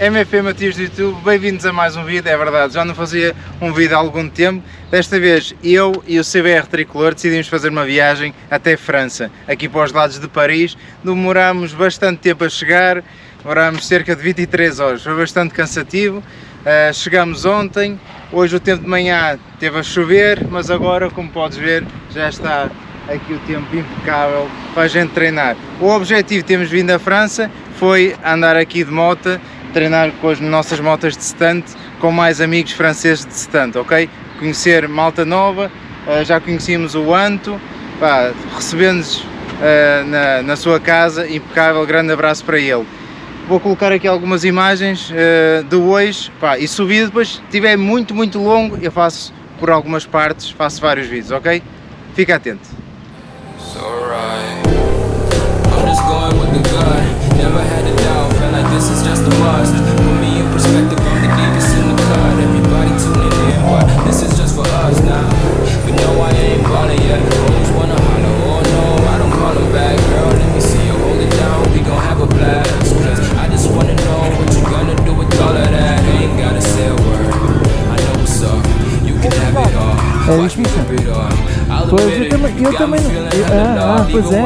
MP Matias do YouTube, bem-vindos a mais um vídeo. É verdade, já não fazia um vídeo há algum tempo. Desta vez eu e o CBR Tricolor decidimos fazer uma viagem até França, aqui para os lados de Paris. Demorámos bastante tempo a chegar, demorámos cerca de 23 horas, foi bastante cansativo. Chegámos ontem, hoje o tempo de manhã teve a chover, mas agora, como podes ver, já está aqui o tempo impecável para a gente treinar. O objetivo de termos vindo à França foi andar aqui de moto, treinar com as nossas motas de stunt, com mais amigos franceses de stunt, ok? Conhecer malta nova, já conhecíamos o Anto, recebendo-nos na sua casa, impecável, grande abraço para ele. Vou colocar aqui algumas imagens de hoje, e se o vídeo depois estiver muito longo, eu faço por algumas partes, faço vários vídeos, ok? Fica atento. É isso mesmo. Pois eu também não. Pois é.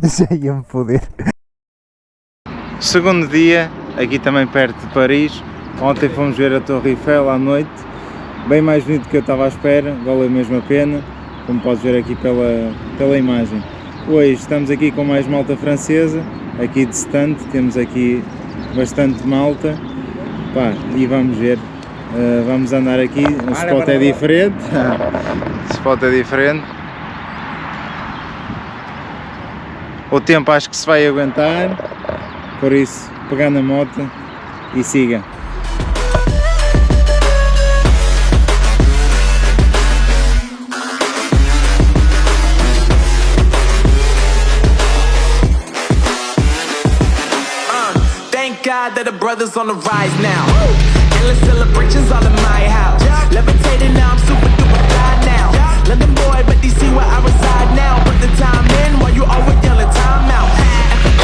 Já ia-me foder. Segundo dia, aqui também perto de Paris. Ontem fomos ver a Torre Eiffel à noite, bem mais bonito do que eu estava à espera, valeu mesmo a pena, como podes ver aqui pela imagem. Hoje estamos aqui com mais malta francesa, aqui de stunt, temos aqui bastante malta, e vamos ver, vamos andar aqui, o spot é diferente, o spot é diferente. O tempo acho que se vai aguentar, por isso pegar na moto e siga. Thank God that the brothers on the rise now. Endless celebrations all in my house. Levitating now, I'm super duper fly now. London boy, but DC where I reside now. Put the time in while you always yelling time out.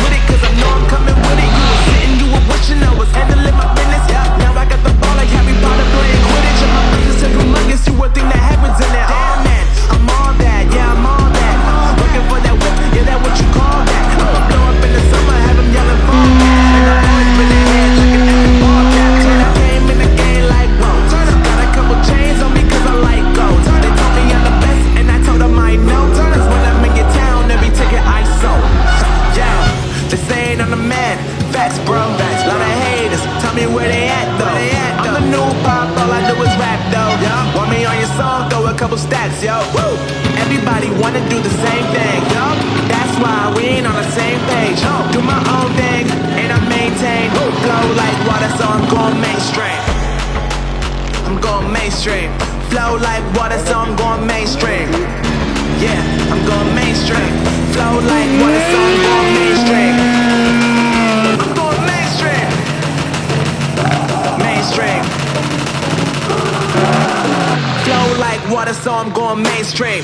With it, cause I know I'm coming with it. You were sitting, you were wishing I was handling my business. Now I got the ball like Harry Potter playing Quidditch. And my business is humongous, you would think that happens in there. Oh man, I'm all that, yeah, I'm all that. Looking for that whip, yeah, that what you call that. I'ma blow up in the summer, have them yelling for that. And I've always been ahead, looking at the ball cap. Turn I came in the game like, whoa. Got a couple chains on me cause I like gold. They told me I'm the best and I told them I know. Cause when I'm in your town, every ticket I sold. Yeah, they saying I'm the man. Facts, bro. Lot of haters, tell me where they at though. I'm the new pop, all I do is rap though. Want me on your song, throw a couple stacks, yo. Woo! Everybody wanna do the same thing, yo. That's why we ain't on the same page. Do my own thing, and I maintain. Flow like water, so I'm going mainstream. I'm going mainstream. Flow like water, so I'm going mainstream. Yeah, I'm going mainstream. Flow like water, so I'm going mainstream. I'm going mainstream. Mainstream. Flow like water, so I'm going mainstream.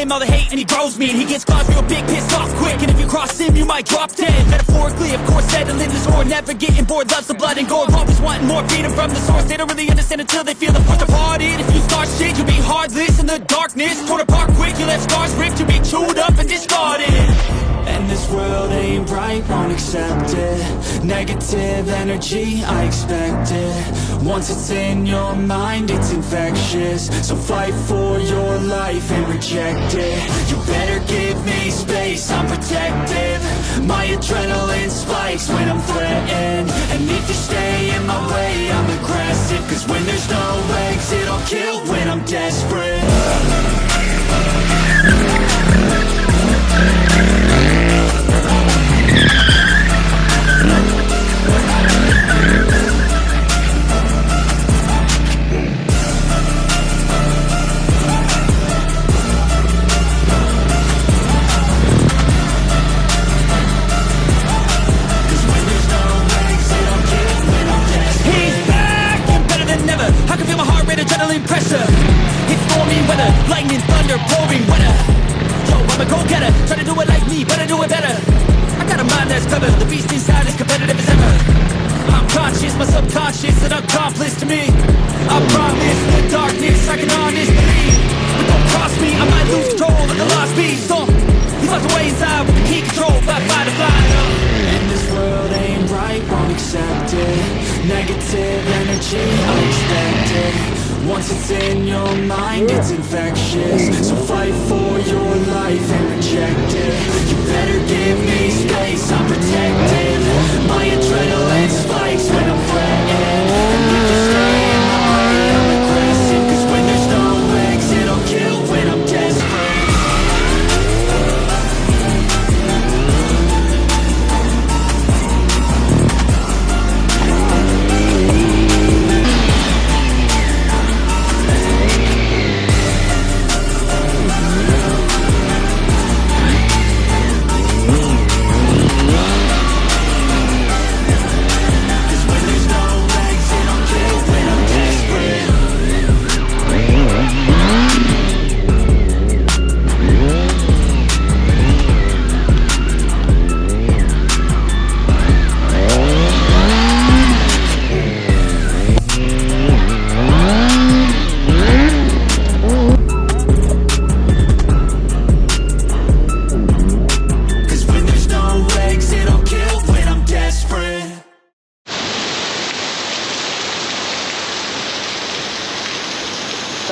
All the hate and he grows me and he gets claws real big, pissed off quick. And if you cross him, you might drop dead. Metaphorically, of course, settling the score, never getting bored, loves the blood and gore, always wanting more, freedom from the source. They don't really understand until they feel the force departed. If you start shit, you'll be heartless in the darkness, torn apart quick. You left scars ripped, you'll be chewed up and discarded. And this world ain't right, won't accept it. Negative energy, I expect it. Once it's in your mind, it's infectious. So fight for your life and reject it. You better give me space, I'm protective. My adrenaline spikes when I'm threatened. And if you stay in my way, I'm aggressive. Cause when there's no exit, I'll kill when I'm desperate. Pressure, it's stormy weather, lightning, thunder, pouring weather. Yo, I'm a go-getter, try to do it like me, but I do it better. I got a mind that's clever, the beast inside is competitive as ever. I'm conscious, my subconscious, an accomplice to me. I promise the darkness, I can honestly believe. But don't cross me, I might lose control of the lost beast. So, he's locked away inside with the key control, fly to fly. And this world ain't right, won't accept it. Negative energy, unexpected. Once it's in your mind, it's infectious. So fight for your life and reject it. You better give me space, I'm protective. My adrenaline spikes when I'm threatened. And if you stay in my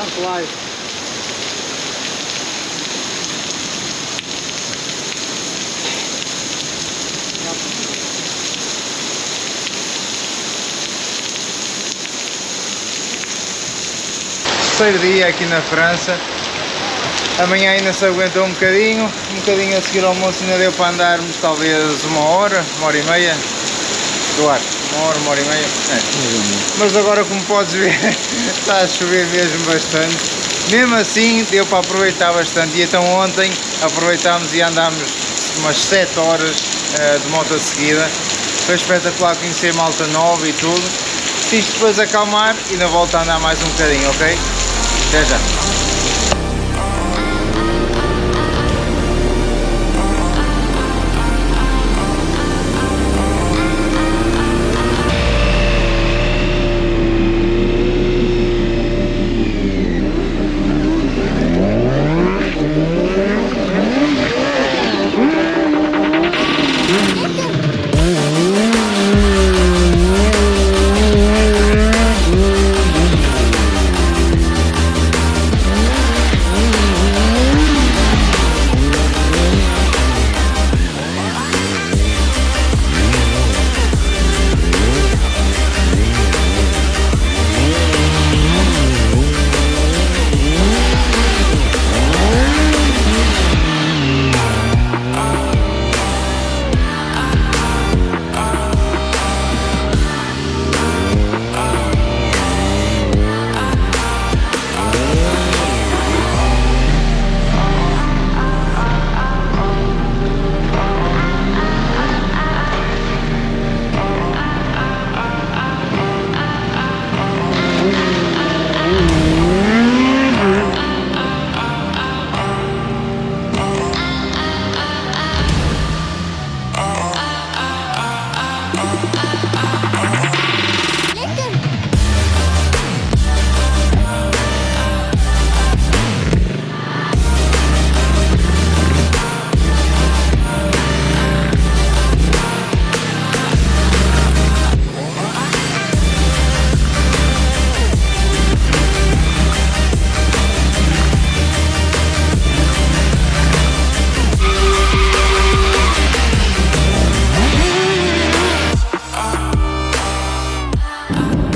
Start live. Terceiro dia aqui na França. Amanhã ainda se aguentou um bocadinho a seguir ao almoço ainda deu para andarmos talvez uma hora e meia. Duarte, uma hora e meia. É. Mas agora, como podes ver, está a chover mesmo bastante. Mesmo assim deu para aproveitar bastante. E então ontem aproveitámos e andámos umas 7 horas de moto a seguida. Foi espetacular conhecer malta nova e tudo. Se isto depois acalmar, ainda volto a andar mais um bocadinho, ok? Até já!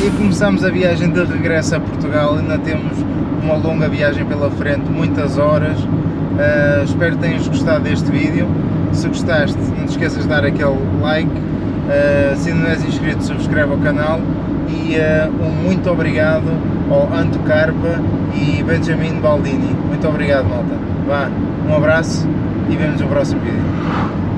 E começamos a viagem de regresso a Portugal. Ainda temos uma longa viagem pela frente, muitas horas. Espero que tenhas gostado deste vídeo. Se gostaste, não te esqueças de dar aquele like. Se ainda não és inscrito, subscreve o canal. E um muito obrigado ao Anto Carpa e Benjamin Baldini. Muito obrigado, malta. Vá, um abraço e vemos no próximo vídeo.